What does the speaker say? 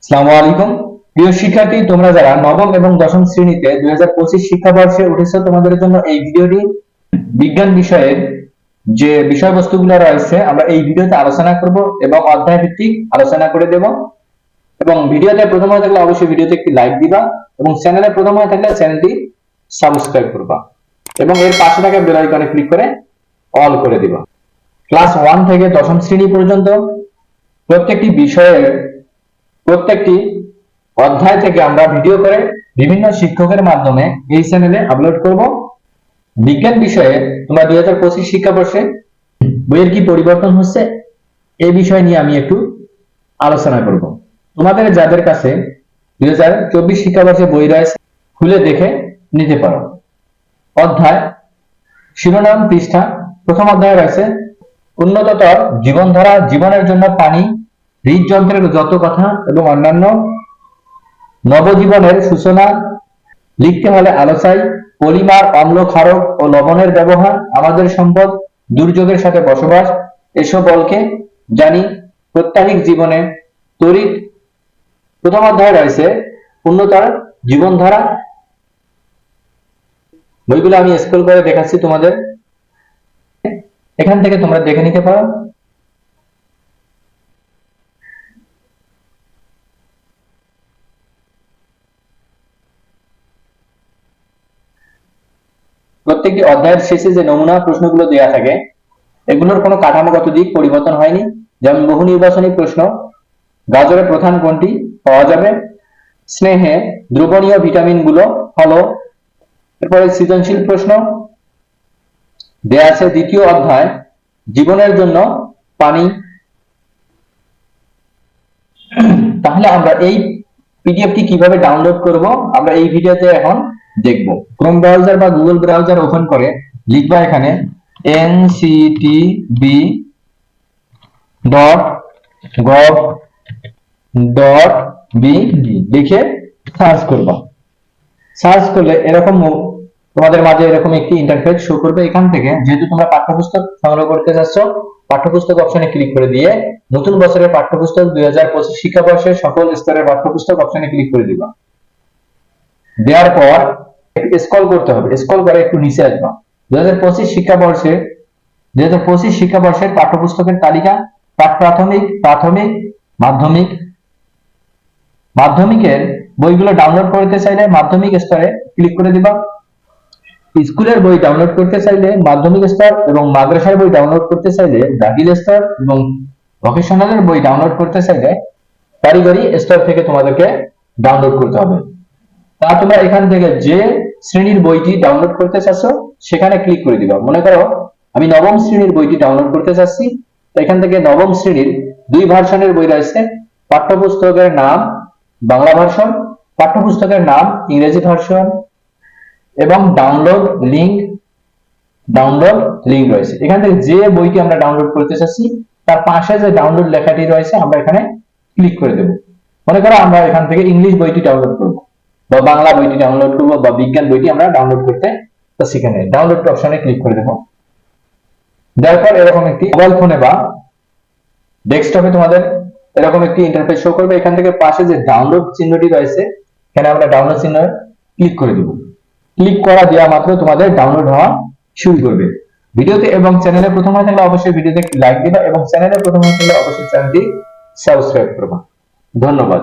আসসালামু আলাইকুম। প্রিয় শিক্ষার্থী, তোমরা যারা নবম এবং দশম শ্রেণীতে 2025 শিক্ষাবর্ষে উঠেছো, তোমাদের জন্য এই ভিডিওটি বিজ্ঞান বিষয়ের যে বিষয়বস্তুগুলো রয়েছে আমরা এই ভিডিওতে আলোচনা করব এবং অধ্যায় ভিত্তিক আলোচনা করে দেব। এবং ভিডিওতে প্রথম হয়ে থাকলে অবশ্যই ভিডিওতে একটি লাইক দিবা এবং চ্যানেলে প্রথম হয়ে থাকলে চ্যানেলটি সাবস্ক্রাইব করবা এবং এর পাশে থাকা বেল আইকনে ক্লিক করে অল করে দিবা। ক্লাস 1 থেকে দশম শ্রেণী পর্যন্ত প্রত্যেকটি বিষয়ের প্রত্যেকটি অধ্যায় থেকে আমরা ভিডিও করে বিভিন্ন শিক্ষকের মাধ্যমে এই চ্যানেলে আপলোড করব। বিজ্ঞান বিষয়ে তোমরা 2025 শিক্ষাবর্ষে বইয়ের কি পরিবর্তন হচ্ছে এই বিষয় নিয়ে আমি একটু আলোচনা করব। তোমাদের যাদের কাছে 2024 শিক্ষাবর্ষে বই রয়েছে খুলে দেখে নিতে পারো। অধ্যায় শিরোনাম পৃষ্ঠা প্রথম অধ্যায়ে রয়েছে উন্নততর জীবনধারা, জীবনের জন্য পানি, হৃদযন্ত্রের যত কথা এবং অন্যান্য, নবজীবনের সূচনা, লিখতে হলে আলো চাই, পলিমার, অম্ল, ক্ষারক ও লবণের ব্যবহার, আমাদের সম্পদ, দুর্যোগের সাথে বসবাস, এসব বলকে জানি, প্রত্যাহিক জীবনে তড়িৎ। প্রথম অধ্যায়ে রয়েছে উন্নতর জীবনধারা। বইগুলো আমি স্ক্রল করে দেখাচ্ছি তোমাদের, এখান থেকে তোমরা দেখে নিতে পারো। প্রত্যেকটি অধ্যায়ের শেষে যে নমুনা প্রশ্নগুলো দেওয়া থাকে এগুলোর কোনো কাঠামোগত দিক পরিবর্তন হয়নি। যেমন বহু নির্বাচনী প্রশ্ন, গাজরের প্রধান কোনটি পাওয়া যাবে, স্নেহে দ্রবণীয় ভিটামিন গুলো হলো। এরপরে সৃজনশীল প্রশ্ন দেয়া আছে দ্বিতীয় অধ্যায় জীবনের জন্য পানি। তাহলে আমরা এই পিডিএফটি কিভাবে ডাউনলোড করব আমরা এই ভিডিওতে এখন দেখব। ক্রোম ব্রাউজার বা গুগল ব্রাউজার ওপেন করে লিখবা এখানে nctb.gov.bd লিখে সার্চ করবা। সার্চ করলে এরকম তোমাদের মাঝে এরকম একটি ইন্টারফেস শো করবে। এখান থেকে যেহেতু তোমরা পাঠ্যপুস্তক সংগ্রহ করতে যাচ্ছ, পাঠ্যপুস্তক অপশনে ক্লিক করে দিয়ে নতুন বছরের পাঠ্যপুস্তক 2025 শিক্ষাবর্ষের সকল স্তরের পাঠ্যপুস্তক অপশনে ক্লিক করে দিবা। দেওয়ার পর একটু স্ক্রল করতে হবে, স্ক্রল করে একটু নিচে আসবা। 2025 শিক্ষাবর্ষের পাঠ্যপুস্তকের তালিকা, প্রাথমিক, মাধ্যমিক। মাধ্যমিকের বইগুলো ডাউনলোড করতে চাইলে মাধ্যমিক স্তরে ক্লিক করে দিবা। স্কুলের বই ডাউনলোড করতে চাইলে মাধ্যমিক স্তর এবং মাদ্রাসার বই ডাউনলোড করতে চাইলে দাখিল স্তর এবং ভোকেশনালের বই ডাউনলোড করতে চাইলে কারিগরি স্তর থেকে তোমাদেরকে ডাউনলোড করতে হবে। তা তোমরা এখান থেকে যে শ্রেণীর বইটি ডাউনলোড করতে চাচ্ছ সেখানে ক্লিক করে দিবা। মনে করো আমি নবম শ্রেণীর বইটি ডাউনলোড করতে চাচ্ছি, এখান থেকে নবম শ্রেণীর দুই ভার্সনের বই রয়েছে। পাঠ্যপুস্তকের নাম বাংলা ভার্সন, পাঠ্যপুস্তকের নাম ইংরেজি ভার্সন এবং ডাউনলোড লিংক রয়েছে। এখান থেকে যে বইটি আমরা ডাউনলোড করতে চাচ্ছি তার পাশে যে ডাউনলোড লেখাটি রয়েছে আমরা এখানে ক্লিক করে দেব। মনে করো আমরা এখান থেকে ইংলিশ বইটি ডাউনলোড করব বা বাংলা বইটি ডাউনলোড করব বা বিজ্ঞান বইটি আমরা ডাউনলোড করতে, তো সেখানে ডাউনলোড অপশনে ক্লিক করে দেব। দেওয়ার পর এরকম একটি মোবাইল ফোনে বা ডেস্কটপে তোমাদের এরকম একটি ইন্টারফেস শো করবে। এখান থেকে পাশে যে ডাউনলোড চিহ্নটি রয়েছে এখানে আমরা ডাউনলোড চিহ্ন ক্লিক করে দেব। ক্লিক করা দেওয়া মাত্র তোমাদের ডাউনলোড হওয়া শুরু করবে। ভিডিওতে এবং চ্যানেলে প্রথম হয়ে থাকলে অবশ্যই ভিডিওতে একটি লাইক দিবা এবং চ্যানেলে প্রথম হয়ে থাকলে অবশ্যই চ্যানেলটি সাবস্ক্রাইব করবা। ধন্যবাদ।